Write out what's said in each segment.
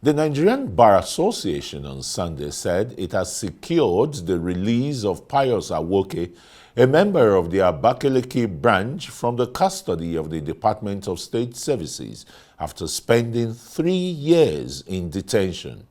The Nigerian Bar Association on Sunday said it has secured the release of Pius Awoke, a member of the Abakaliki branch, from the custody of the Department of State Services after spending 3 years in detention.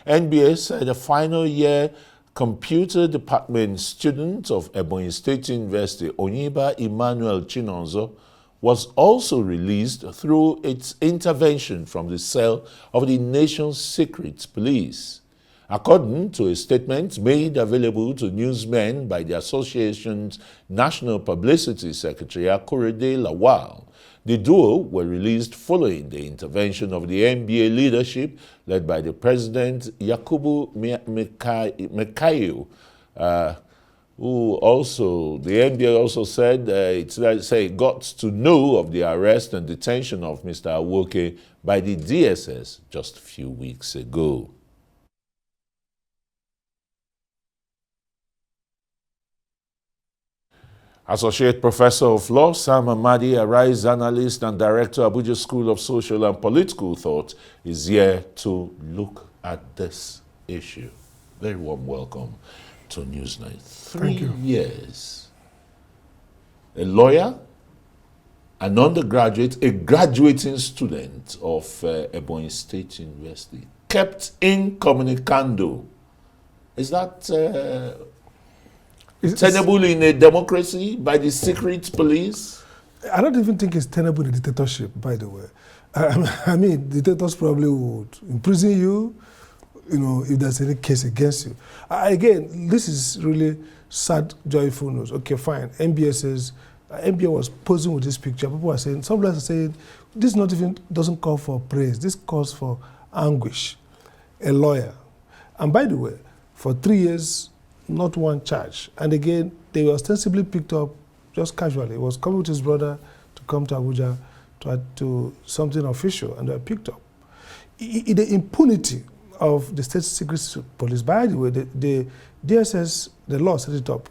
NBA said a final year computer department student of Ebonyi State University, Onyiba Emmanuel Chinonzo, was also released through its intervention from the cell of the nation's secret police. According to a statement made available to newsmen by the association's National Publicity Secretary, Akorede Lawal, the duo were released following the intervention of the NBA leadership led by the President Yakubu Mekayo, the NBA also said it got to know of the arrest and detention of Mr. Awoke by the DSS just a few weeks ago. Associate Professor of Law Sam Amadi, a Rise analyst and Director, Abuja School of Social and Political Thought, is here to look at this issue. Very warm welcome to Newsnight. 3 years. A lawyer, an undergraduate, a graduating student of Ebonyi State University, kept incommunicado. Is that tenable in a democracy by the secret police? I don't even think it's tenable in a dictatorship, by the way. I mean, dictators probably would imprison you, if there's any case against you. Again, this is really sad, joyful news. Okay, fine. NBA was posing with this picture. People were saying, some are saying, this doesn't call for praise. This calls for anguish. A lawyer. And by the way, for 3 years, not one charge. And again, they were ostensibly picked up just casually. He was coming with his brother to come to Abuja to something official, and they were picked up. The impunity of the state secret police, by the way, the DSS, the law set it up,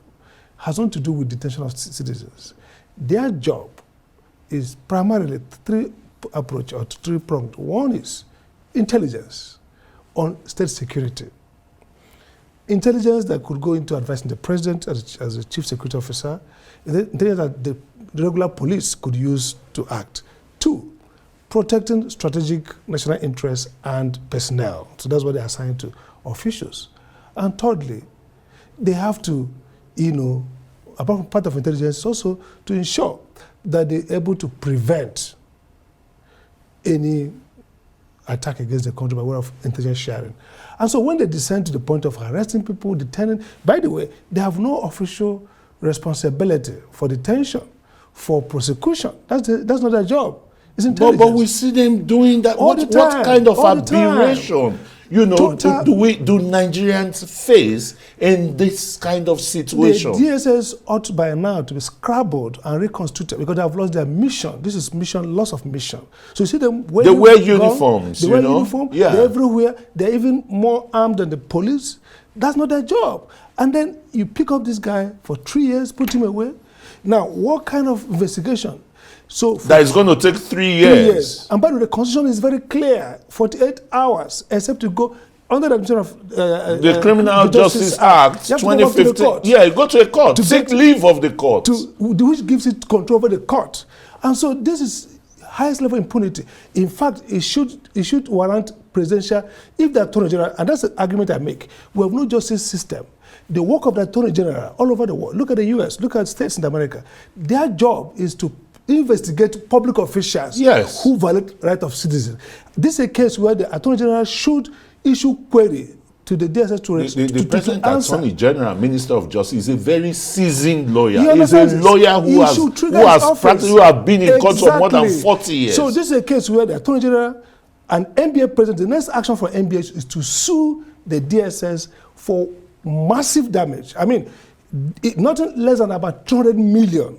has nothing to do with detention of citizens. Their job is primarily three-pronged. One is intelligence on state security. Intelligence that could go into advising the president as a chief security officer, intelligence that the regular police could use to act. 2, protecting strategic national interests and personnel. So that's what they assign to officials. And thirdly, they have to, apart from part of intelligence, also to ensure that they're able to prevent any attack against the country by way of intelligence sharing. And so when they descend to the point of arresting people, detaining, by the way, they have no official responsibility for detention, for prosecution. That's not their job. It's intelligence. But we see them doing that. What kind of aberration, do Nigerians face in this kind of situation? The DSS ought by now to be scrabbled and reconstituted because they have lost their mission. This is loss of mission. So you see them they wear uniforms, They're everywhere. They're even more armed than the police. That's not their job. And then you pick up this guy for 3 years, put him away. Now, what kind of investigation? So that is going to take 3 years. And by the way, the Constitution is very clear: 48 hours, except to go under the administration of the Criminal Justice Act 2015. Yeah, you go to a court to take leave of the court, which gives it control over the court. And so this is highest level impunity. In fact, it should warrant presidential. If the Attorney General, and that's the argument I make, we have no justice system. The work of the Attorney General all over the world. Look at the U.S. Look at states in America. Their job is to investigate public officials who violate rights of citizens. This is a case where the Attorney General should issue query to the DSS the present Attorney General, Minister of Justice, is a very seasoned lawyer. He's a lawyer who has been in court for more than 40 years. So this is a case where the Attorney General and NBA President, the next action for NBA is to sue the DSS for massive damage. I mean, nothing less than about 200 million.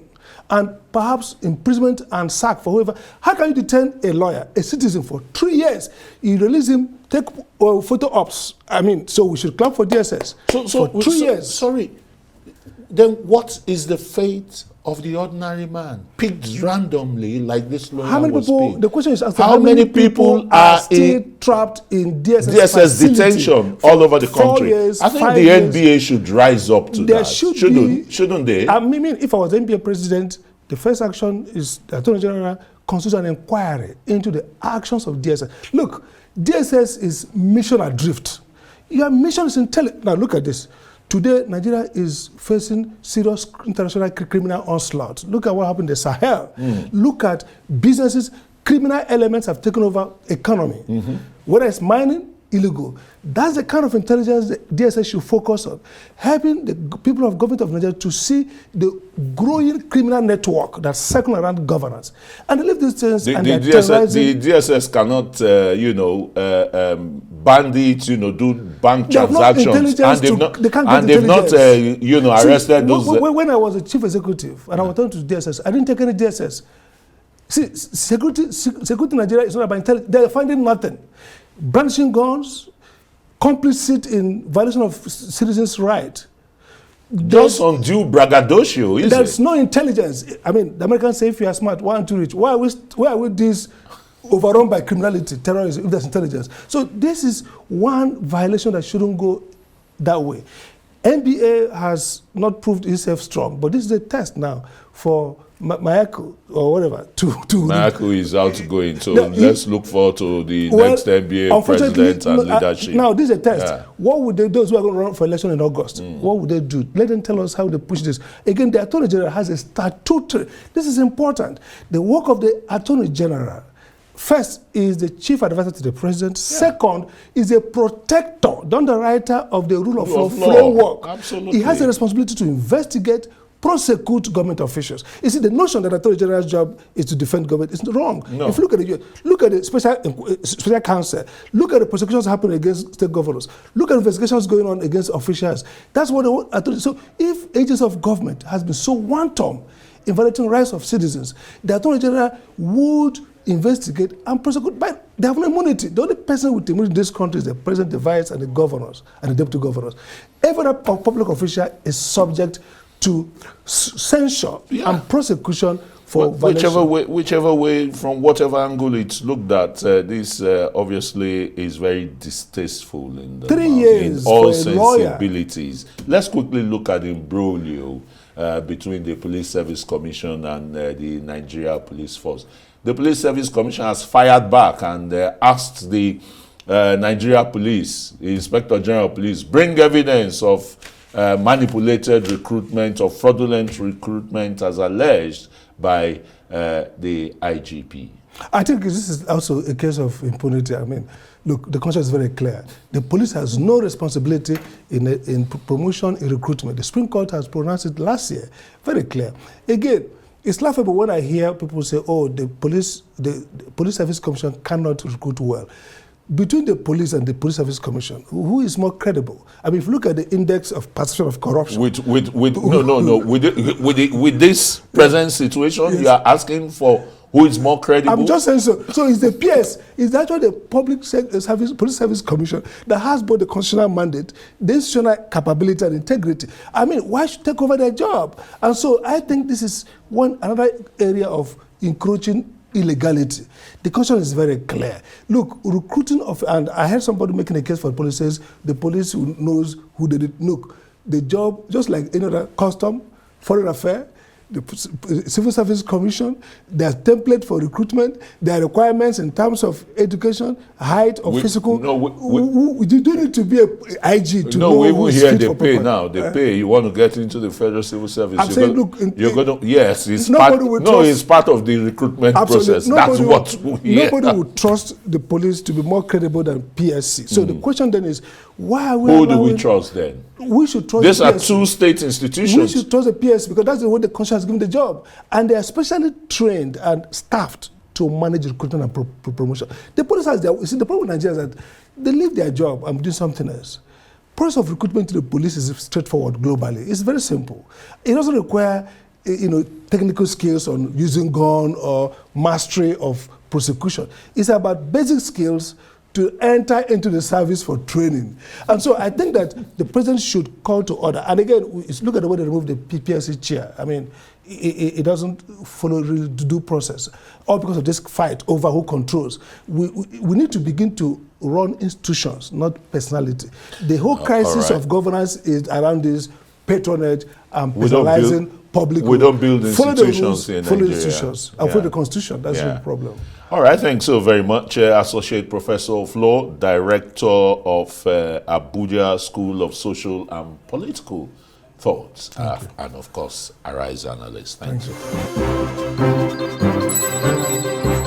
And perhaps imprisonment and sack for whoever. How can you detain a lawyer, a citizen, for 3 years? You release him, take photo ops. I mean, so we should clap for DSS for 3 years. Sorry, then what is the fate of the ordinary man, picked randomly like this lawyer How many was people? picked? The question is: how many people are still trapped in DSS detention all over the country? Years, I think the NBA should rise up to that. Shouldn't they? I mean, if I was NBA president, the first action is the Attorney General constitutes an inquiry into the actions of DSS. Look, DSS is mission adrift. Your mission is intelligent. Now look at this. Today, Nigeria is facing serious international criminal onslaught. Look at what happened in the Sahel. Look at businesses. Criminal elements have taken over economy. Whether it's mining, illegal. That's the kind of intelligence the DSS should focus on. Helping the people of government of Nigeria to see the growing criminal network that's circling around governance. And they leave these things and they're terrorizing. The DSS cannot, bandit, do bank transactions. And they've not, arrested those. When I was a chief executive and I was talking to DSS, I didn't take any DSS. See, security in Nigeria is not about intelligence. They're finding nothing. Brandishing guns, complicit in violation of citizens' rights. Just undue braggadocio, is There's it? no intelligence. I mean, the Americans say if you are smart, why aren't you rich? Why are we this overrun by criminality, terrorism, if there's intelligence? So this is one violation that shouldn't go that way. NBA has not proved itself strong, but this is a test now for Mayako or whatever to Mayako is outgoing, so let's look forward to the next NBA president and leadership. Now this is a test. Yeah. What would they do? Those who are going to run for election in August, what would they do? Let them tell us how they push this. Again, the Attorney General has a statutory. This is important. The work of the Attorney General, first, is the chief advisor to the president. Yeah. Second, is a protector, the underwriter of the rule of law framework. Absolutely. He has a responsibility to investigate, prosecute government officials. You see, the notion that the Attorney General's job is to defend government is wrong. No. If you look at the special counsel, look at the prosecutions happening against state governors, look at investigations going on against officials. That's what they want. So if agents of government has been so wanton in violating rights of citizens, the Attorney General would investigate and prosecute. But they have no immunity. The only person with immunity in this country is the president, the vice, and the governors, and the deputy governors. Every public official is subject to censure and prosecution for violation. Whichever way, from whatever angle it's looked at, this obviously is very distasteful in 3 years in all for a lawyer. sensibilities. Let's quickly look at the imbroglio between the Police Service Commission and the Nigeria Police Force. The Police Service Commission has fired back and asked the Nigeria Police, the Inspector General of Police, bring evidence of manipulated recruitment or fraudulent recruitment as alleged by the IGP. I think this is also a case of impunity. I mean, look, the conscience is very clear. The police has no responsibility in promotion, in recruitment. The Supreme Court has pronounced it last year. Very clear. Again, it's laughable when I hear people say, oh, the Police Service Commission cannot recruit well. Between the police and the Police Service Commission, who is more credible? I mean, if you look at the index of perception of corruption. With this present situation, yes. You are asking for who is more credible? I'm just saying so. So it's the PS, it's actually the Police Service Commission that has both the constitutional mandate, the institutional capability and integrity. I mean, why should take over their job? And so I think this is another area of encroaching illegality. The question is very clear. Look, recruiting of, and I heard somebody making a case for the police, says the police who knows who did it. Look, the job, just like any other custom, foreign affair, the Civil Service Commission, there's template for recruitment, there are requirements in terms of education, height, or physical. You don't need to be an IG to know who is fit for pay now. They pay. You want to get into the Federal Civil Service. I'm saying, look, yes, it's part of the recruitment process. That's what we hear. Nobody would trust the police to be more credible than PSC. So the question then is, why are we? Who do we trust then? We should trust. These are two state institutions. We should trust the PSC because that's the way the Constitution has given the job, and they are specially trained and staffed to manage recruitment and promotion. The police has their. You see, the problem with Nigeria is that they leave their job and do something else. Process of recruitment to the police is straightforward globally. It's very simple. It doesn't require, technical skills on using gun or mastery of prosecution. It's about basic skills to enter into the service for training. And so I think that the president should call to order. And again, look at the way they removed the PPSC chair. I mean, it doesn't follow really the due process, all because of this fight over who controls. We need to begin to run institutions, not personality. The whole crisis of governance is around this patronage and personalizing public. We don't build institutions in Nigeria. Follow the institutions and follow the constitution. That's the problem. All right, thanks so very much, Associate Professor of Law, Director of Abuja School of Social and Political Thoughts, and of course, Arise Analyst. Thank you.